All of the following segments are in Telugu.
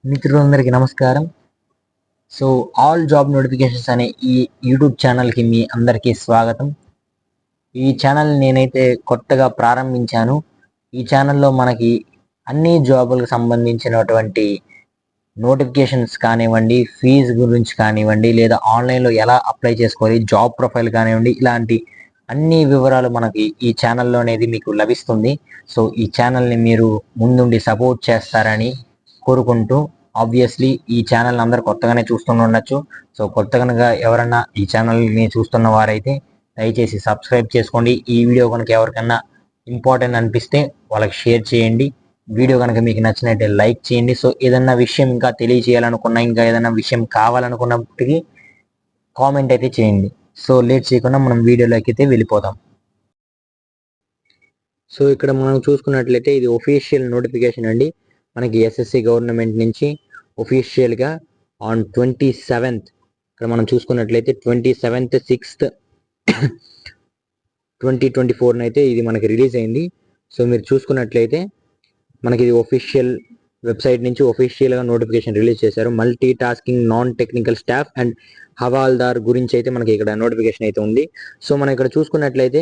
మిత్రులందరికీ నమస్కారం. సో ఆల్ జాబ్ నోటిఫికేషన్స్ అనే ఈ యూట్యూబ్ ఛానల్కి మీ అందరికీ స్వాగతం. ఈ ఛానల్ నేనైతే కొత్తగా ప్రారంభించాను. ఈ ఛానల్లో మనకి అన్ని జాబులకు సంబంధించినటువంటి నోటిఫికేషన్స్ కానివ్వండి, ఫీజు గురించి కానివ్వండి, లేదా ఆన్లైన్లో ఎలా అప్లై చేసుకోవాలి, జాబ్ ప్రొఫైల్ కానివ్వండి, ఇలాంటి అన్ని వివరాలు మనకి ఈ ఛానల్లో అనేది మీకు లభిస్తుంది. సో ఈ ఛానల్ని మీరు ముందుండి సపోర్ట్ చేస్తారని కోరుకుంటూ, ఆబ్వియస్లీ ఈ ఛానల్ అందరు కొత్తగానే చూస్తుండొచ్చు. సో కొత్తగా ఎవరన్నా ఈ ఛానల్ని చూస్తున్న వారైతే దయచేసి సబ్స్క్రైబ్ చేసుకోండి. ఈ వీడియో కనుక ఎవరికన్నా ఇంపార్టెంట్ అనిపిస్తే వాళ్ళకి షేర్ చేయండి. వీడియో కనుక మీకు నచ్చినట్టే లైక్ చేయండి. సో ఏదన్నా విషయం ఇంకా తెలియచేయాలనుకున్నా, ఇంకా ఏదైనా విషయం కావాలనుకున్నప్పటికీ కామెంట్ అయితే చేయండి. సో లేట్ చేయకుండా మనం వీడియోలోకి అయితే వెళ్ళిపోదాం. సో ఇక్కడ మనం చూసుకున్నట్లయితే ఇది ఒఫీషియల్ నోటిఫికేషన్ అండి. మనకి ఎస్ఎస్సి గవర్నమెంట్ నుంచి ఒఫీషియల్గా ఆన్ 27th ఇక్కడ మనం చూసుకున్నట్లయితే 27th 6th 2024 అయితే ఇది మనకి రిలీజ్ అయింది. సో మీరు చూసుకున్నట్లయితే మనకి ఇది ఒఫీషియల్ వెబ్సైట్ నుంచి ఒఫీషియల్గా నోటిఫికేషన్ రిలీజ్ చేశారు. Multi tasking non technical staff and హవాల్దార్ గురించి అయితే మనకి ఇక్కడ నోటిఫికేషన్ అయితే ఉంది. సో మనం ఇక్కడ చూసుకున్నట్లయితే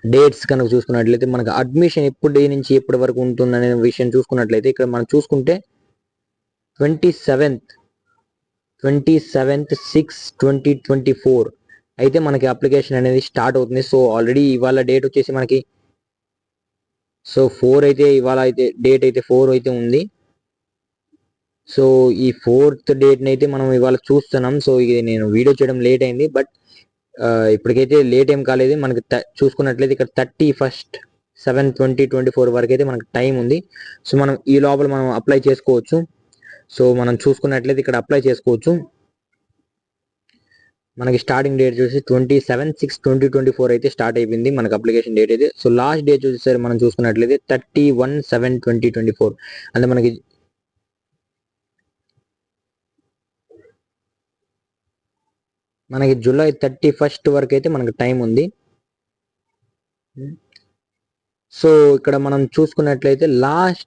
డేట్స్ కనుక చూసుకున్నట్లయితే మనకు అడ్మిషన్ ఎప్పుడు డే నుంచి ఎప్పటి వరకు ఉంటుందనే విషయం చూసుకున్నట్లయితే ఇక్కడ మనం చూసుకుంటే 27th 6 2024 అయితే మనకి అప్లికేషన్ అనేది స్టార్ట్ అవుతుంది. సో ఆల్రెడీ ఇవాళ డేట్ వచ్చేసి మనకి 4 అయితే ఇవాళ అయితే డేట్ అయితే 4 అయితే ఉంది. సో ఈ 4th డేట్ని అయితే మనం ఇవాళ చూస్తున్నాం. సో ఇది నేను వీడియో చేయడం లేట్ అయింది, బట్ ఇప్పటికైతే లేట్ ఏం కాలేదు. మనకి చూసుకున్నట్లయితే ఇక్కడ 31st 7 2024 వరకు అయితే మనకి టైం ఉంది. సో మనం ఈ లోపల మనం అప్లై చేసుకోవచ్చు. సో మనం చూసుకున్నట్లయితే ఇక్కడ అప్లై చేసుకోవచ్చు. మనకి స్టార్టింగ్ డేట్ చూసి 27 6 2024 అయితే స్టార్ట్ అయిపోయింది మనకి అప్లికేషన్ డేట్ అయితే. సో లాస్ట్ డేట్ చూసేసరి మనం చూసుకున్నట్లయితే 31 7 2024 అంటే మనకి జూలై 31st వరకు అయితే మనకి టైం ఉంది. సో ఇక్కడ మనం చూసుకున్నట్లయితే last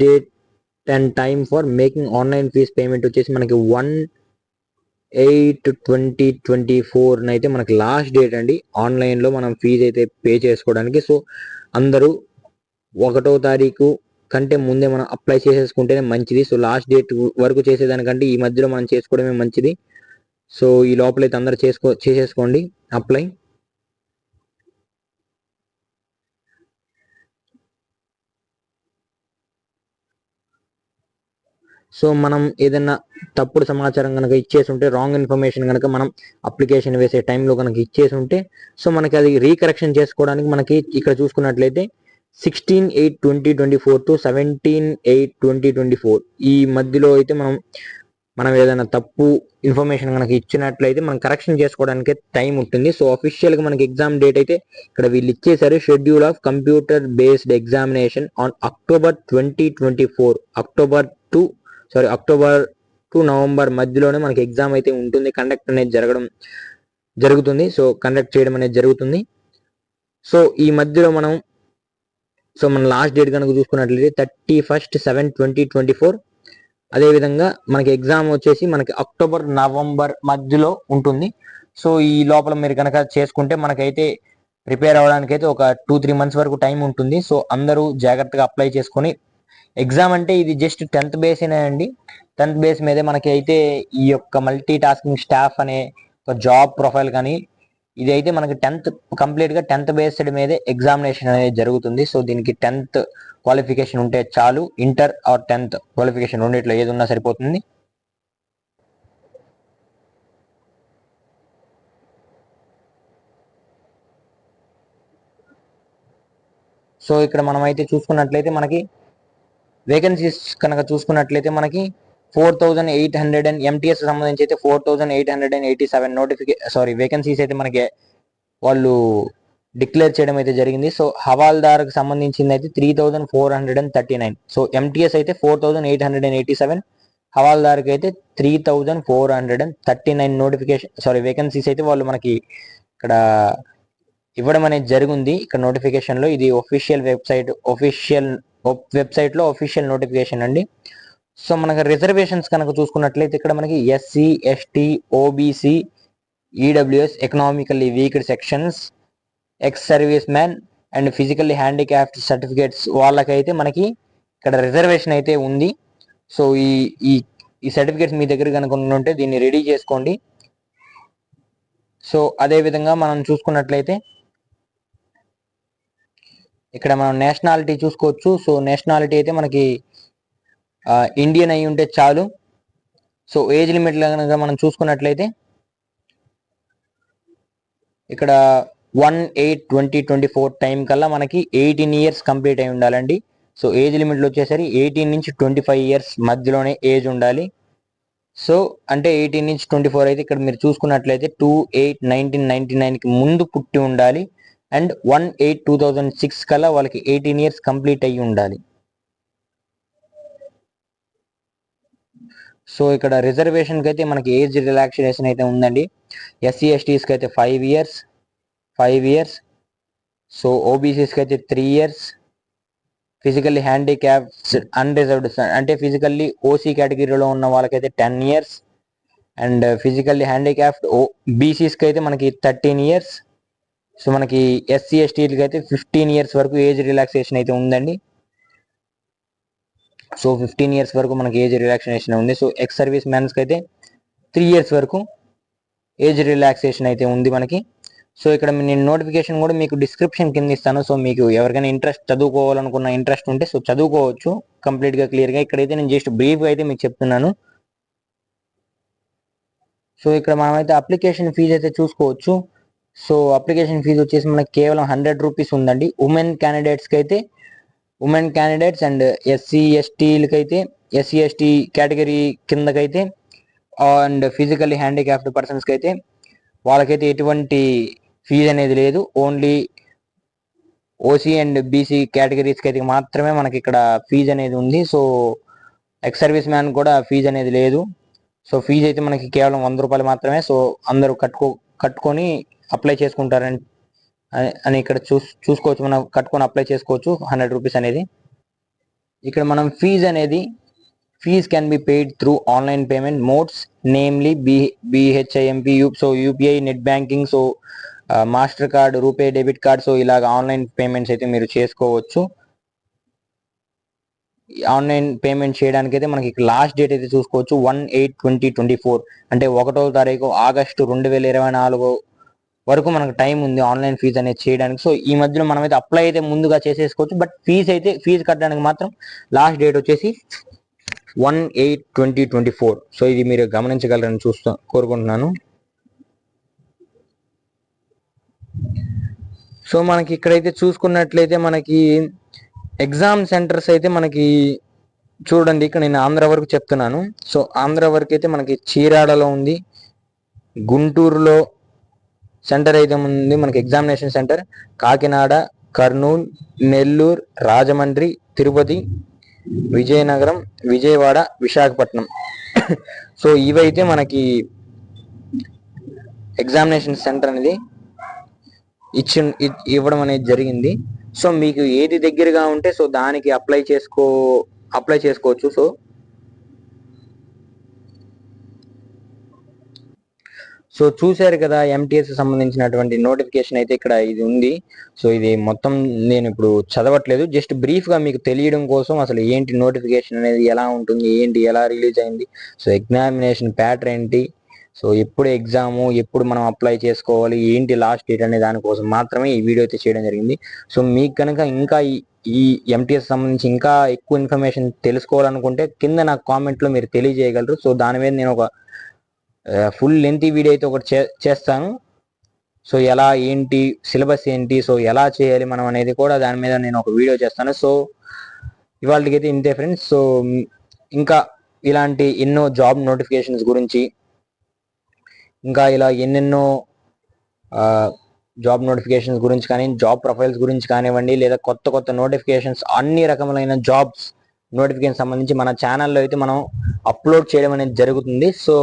date and time for making online fees payment వచ్చేసి మనకి 1/8/2024 అయితే మనకి లాస్ట్ డేట్ అండి ఆన్లైన్లో మనం ఫీజు అయితే పే చేసుకోవడానికి. సో అందరూ 1వ తారీఖు కంటే ముందే మనం అప్లై చేసేసుకుంటేనే మంచిది. సో లాస్ట్ డేట్ వరకు చేసేదానికంటే ఈ మధ్యలో మనం చేసుకోవడమే మంచిది. సో ఈ లోపలైతే అందరూ చేసేసుకోండి అప్లై. సో మనం ఏదైనా తప్పుడు సమాచారం కనుక ఇచ్చేసి ఉంటే, రాంగ్ ఇన్ఫర్మేషన్ కనుక మనం అప్లికేషన్ వేసే టైంలో కనుక ఇచ్చేసి ఉంటే, సో మనకి అది రీకరెక్షన్ చేసుకోవడానికి మనకి ఇక్కడ చూసుకున్నట్లయితే 16/8/2024 to 17/8/2024 ఈ మధ్యలో అయితే మనం ఏదైనా తప్పు ఇన్ఫర్మేషన్ కనుక ఇచ్చినట్లయితే మనం కరెక్షన్ చేసుకోవడానికి టైం ఉంటుంది. సో అఫీషియల్గా మనకి ఎగ్జామ్ డేట్ అయితే ఇక్కడ వీళ్ళు ఇచ్చేసారు. Schedule of computer based examination on October 2024 October to November మధ్యలోనే మనకి ఎగ్జామ్ అయితే ఉంటుంది. కండక్ట్ అనేది జరుగుతుంది. సో కండక్ట్ చేయడం అనేది జరుగుతుంది. సో ఈ మధ్యలో మన లాస్ట్ డేట్ కనుక చూసుకున్నట్లయితే 31st 7 2024. అదేవిధంగా మనకి ఎగ్జామ్ వచ్చేసి మనకి అక్టోబర్ నవంబర్ మధ్యలో ఉంటుంది. సో ఈ లోపల మీరు కనుక చేసుకుంటే మనకైతే ప్రిపేర్ అవ్వడానికి అయితే ఒక 2-3 months వరకు టైం ఉంటుంది. సో అందరూ జాగ్రత్తగా అప్లై చేసుకొని, ఎగ్జామ్ అంటే ఇది జస్ట్ 10th బేసేనే అండి. 10th బేస్ మీదే మనకి అయితే ఈ యొక్క మల్టీ టాస్కింగ్ స్టాఫ్ అనే ఒక జాబ్ ప్రొఫైల్ కానీ ఇది అయితే మనకి కంప్లీట్గా 10th బేస్డ్ మీదే ఎగ్జామినేషన్ అనేది జరుగుతుంది. సో దీనికి 10th క్వాలిఫికేషన్ ఉంటే చాలు. ఇంటర్ ఆర్ 10th క్వాలిఫికేషన్ రెండిట్లో ఏది ఉన్నా సరిపోతుంది. సో ఇక్కడ మనం అయితే చూసుకున్నట్లయితే మనకి వేకెన్సీస్ కనుక చూసుకున్నట్లయితే మనకి 4,800 ఎంటీఎస్ సంబంధించి అయితే 4,887 వేకెన్సీస్ అయితే మనకి వాళ్ళు డిక్లేర్ చేయడం అయితే జరిగింది. సో హవాల్దార్కి సంబంధించింది అయితే 3,439. సో ఎంటీఎస్ అయితే 4,887, హవాల్దార్కి అయితే 3,439 వేకెన్సీస్ అయితే వాళ్ళు మనకి ఇక్కడ ఇవ్వడం అనేది జరిగింది. ఇక్కడ నోటిఫికేషన్లో ఇది ఒఫీషియల్ వెబ్సైట్, ఒఫీషియల్ వెబ్సైట్లో అఫీషియల్ నోటిఫికేషన్ అండి. సో మనకు రిజర్వేషన్స్ కనుక చూసుకున్నట్లయితే ఇక్కడ మనకి SC, ST, OBC, EWS, economically weaker sections, ex service man and physically handicapped certificates వాళ్ళకైతే మనకి ఇక్కడ రిజర్వేషన్ అయితే ఉంది. సో ఈ ఈ ఈ సర్టిఫికేట్స్ మీ దగ్గర కనుక ఉంటే దీన్ని రెడీ చేసుకోండి. సో అదే విధంగా మనం చూసుకున్నట్లయితే ఇక్కడ మనం నేషనాలిటీ చూసుకోవచ్చు. సో నేషనాలిటీ అయితే మనకి ఇండియన్ అయి ఉంటే చాలు. సో ఏజ్ లిమిట్ కనుక మనం చూసుకున్నట్లయితే ఇక్కడ 1/8/2024 టైం కల్లా మనకి 18 ఇయర్స్ కంప్లీట్ అయి ఉండాలండి. సో ఏజ్ లిమిట్లు వచ్చేసరికి 18 నుంచి 25 ఇయర్స్ మధ్యలోనే ఏజ్ ఉండాలి. సో అంటే 18 నుంచి 24 అయితే ఇక్కడ మీరు చూసుకున్నట్లయితే 2/8/1999కి ముందు పుట్టి ఉండాలి. అండ్ 1/8/2006 కల్లా వాళ్ళకి 18 ఇయర్స్ కంప్లీట్ అయ్యి ఉండాలి. సో ఇక్కడ రిజర్వేషన్కి అయితే మనకి ఏజ్ రిలాక్సేషన్ అయితే ఉందండి. ఎస్సీ ఎస్టీస్కి అయితే 5 ఇయర్స్. సో ఓబీసీస్కి అయితే 3 ఇయర్స్. ఫిజికల్లీ హ్యాండిక్యాప్స్ అన్రిజర్వ్డ్ అంటే ఫిజికల్లీ ఓసీ కేటగిరీలో ఉన్న వాళ్ళకైతే 10 ఇయర్స్. అండ్ ఫిజికల్లీ హ్యాండిక్యాప్డ్ బీసీస్కి అయితే మనకి 13 ఇయర్స్. సో మనకి ఎస్సీ ఎస్టీలకి అయితే 15 ఇయర్స్ వరకు ఏజ్ రిలాక్సేషన్ అయితే ఉందండి. సో 15 ఇయర్స్ వరకు మనకి ఏజ్ రిలాక్సేషన్ ఉంది. సో ఎక్స్ సర్వీస్ మ్యాన్స్కి అయితే 3 ఇయర్స్ వరకు ఏజ్ రిలాక్సేషన్ అయితే ఉంది మనకి. సో ఇక్కడ నేను నోటిఫికేషన్ కూడా మీకు డిస్క్రిప్షన్ కింద ఇస్తాను. సో మీకు ఎవరికైనా చదువుకోవాలనుకున్న ఇంట్రెస్ట్ ఉంటే సో చదువుకోవచ్చు కంప్లీట్గా క్లియర్గా. ఇక్కడైతే నేను జస్ట్ బ్రీఫ్గా అయితే మీకు చెప్తున్నాను. సో ఇక్కడ మనమైతే అప్లికేషన్ ఫీజు అయితే చూసుకోవచ్చు. సో అప్లికేషన్ ఫీజు వచ్చేసి మనకి కేవలం 100 రూపీస్ ఉందండి. ఉమెన్ క్యాండిడేట్స్ అండ్ ఎస్సీ ఎస్టీలకైతే ఎస్సీ ఎస్టీ కేటగిరీ కిందకైతే అండ్ ఫిజికల్లీ హ్యాండిక్యాప్డ్ పర్సన్స్కి అయితే వాళ్ళకైతే ఎటువంటి ఫీజు అనేది లేదు. ఓన్లీ ఓసీ అండ్ బీసీ కేటగిరీస్కి అయితే మాత్రమే మనకి ఇక్కడ ఫీజు అనేది ఉంది. సో ఎక్స్ సర్వీస్ మ్యాన్ కూడా ఫీజు అనేది లేదు. సో ఫీజు అయితే మనకి కేవలం 100 రూపాయలు మాత్రమే. సో అందరూ కట్టుకొని అప్లై చేసుకుంటారని అని ఇక్కడ చూసుకోవచ్చు. మనం కట్టుకొని అప్లై చేసుకోవచ్చు 100 రూపీస్ అనేది. ఇక్కడ మనం fees can be paid through online payment modes namely BHIMP, so UPI, net banking, so master card, RuPay debit card. So ఇలాగ ఆన్లైన్ పేమెంట్స్ అయితే మీరు చేసుకోవచ్చు. ఆన్లైన్ పేమెంట్ చేయడానికి అయితే మనకి లాస్ట్ డేట్ అయితే చూసుకోవచ్చు 1/8/2024 అంటే 1వ తారీఖు ఆగస్టు 2024 వరకు మనకు టైం ఉంది ఆన్లైన్ ఫీజు అనేది చేయడానికి. సో ఈ మధ్యలో మనమైతే అప్లై అయితే ముందుగా చేసేసుకోవచ్చు. బట్ ఫీజు కట్టడానికి మాత్రం లాస్ట్ డేట్ వచ్చేసి 1/8/2024. సో ఇది మీరు గమనించగలరని కోరుకుంటున్నాను. సో మనకి ఇక్కడైతే చూసుకున్నట్లయితే మనకి ఎగ్జామ్ సెంటర్స్ అయితే మనకి చూడండి. ఇక్కడ నేను ఆంధ్ర వరకు చెప్తున్నాను. సో ఆంధ్ర వరకు అయితే మనకి చీరాడలో ఉంది, గుంటూరులో సెంటర్ అయితే ఉంది మనకి examination centre, Kakinada, Kurnool, Nellore, Rajahmundry, Tirupati, Vizianagaram, Vijayawada, Visakhapatnam. So ఇవైతే మనకి ఎగ్జామినేషన్ సెంటర్ అనేది ఇవ్వడం అనేది జరిగింది. సో మీకు ఏది దగ్గరగా ఉంటే సో దానికి అప్లై చేసుకోవచ్చు. సో చూశారు కదా MTS సంబంధించినటువంటి నోటిఫికేషన్ అయితే ఇక్కడ ఇది ఉంది. సో ఇది మొత్తం నేను ఇప్పుడు చదవట్లేదు, జస్ట్ బ్రీఫ్గా మీకు తెలియడం కోసం అసలు ఏంటి నోటిఫికేషన్ అనేది, ఎలా ఉంటుంది, ఏంటి, ఎలా రిలీజ్ అయింది, సో ఎగ్జామినేషన్ ప్యాటర్న్ ఏంటి, సో ఎప్పుడు ఎగ్జాము, ఎప్పుడు మనం అప్లై చేసుకోవాలి, ఏంటి లాస్ట్ డేట్ అనే దానికోసం మాత్రమే ఈ వీడియో అయితే చేయడం జరిగింది. సో మీకు కనుక ఇంకా ఈ MTS సంబంధించి ఇంకా ఎక్కువ ఇన్ఫర్మేషన్ తెలుసుకోవాలనుకుంటే కింద నాకు కామెంట్లో మీరు తెలియజేయగలరు. సో దాని మీద నేను ఒక ఫుల్ లెంతీ వీడియో అయితే ఒకటి చేస్తాను. సో ఎలా ఏంటి, సిలబస్ ఏంటి, సో ఎలా చేయాలి మనం అనేది కూడా దాని మీద నేను ఒక వీడియో చేస్తాను. సో ఇవాళకైతే ఇంతే ఫ్రెండ్స్. సో ఇంకా ఇలాంటి ఎన్నో జాబ్ నోటిఫికేషన్స్ గురించి, ఇంకా ఇలా ఎన్నెన్నో జాబ్ నోటిఫికేషన్స్ గురించి కానీ, జాబ్ ప్రొఫైల్స్ గురించి కానివ్వండి, లేదా కొత్త నోటిఫికేషన్స్, అన్ని రకములైన జాబ్స్ నోటిఫికేషన్ సంబంధించి మన ఛానల్లో అయితే మనం అప్లోడ్ చేయడం అనేది జరుగుతుంది. సో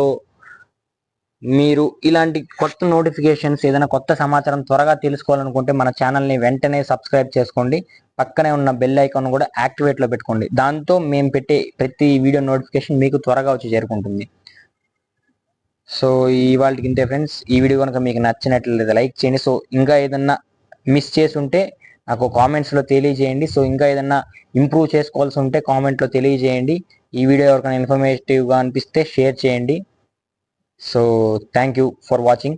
మీరు ఇలాంటి కొత్త నోటిఫికేషన్స్ ఏదైనా కొత్త సమాచారం త్వరగా తెలుసుకోవాలనుకుంటే మన ఛానల్ని వెంటనే సబ్స్క్రైబ్ చేసుకోండి. పక్కనే ఉన్న బెల్ ఐకాన్ కూడా యాక్టివేట్లో పెట్టుకోండి. దాంతో మేము పెట్టే ప్రతి వీడియో నోటిఫికేషన్ మీకు త్వరగా వచ్చి చేరుకుంటుంది. సో ఇవాళకి ఇంతే ఫ్రెండ్స్. ఈ వీడియో కనుక మీకు నచ్చినట్లయితే లైక్ చేయండి. సో ఇంకా ఏదన్నా మిస్ చేసి ఉంటే నాకు కామెంట్స్లో తెలియజేయండి. సో ఇంకా ఏదన్నా ఇంప్రూవ్ చేసుకోవాల్సి ఉంటే కామెంట్లో తెలియజేయండి. ఈ వీడియో ఎవరికైనా ఇన్ఫర్మేటివ్గా అనిపిస్తే షేర్ చేయండి. So thank you for watching.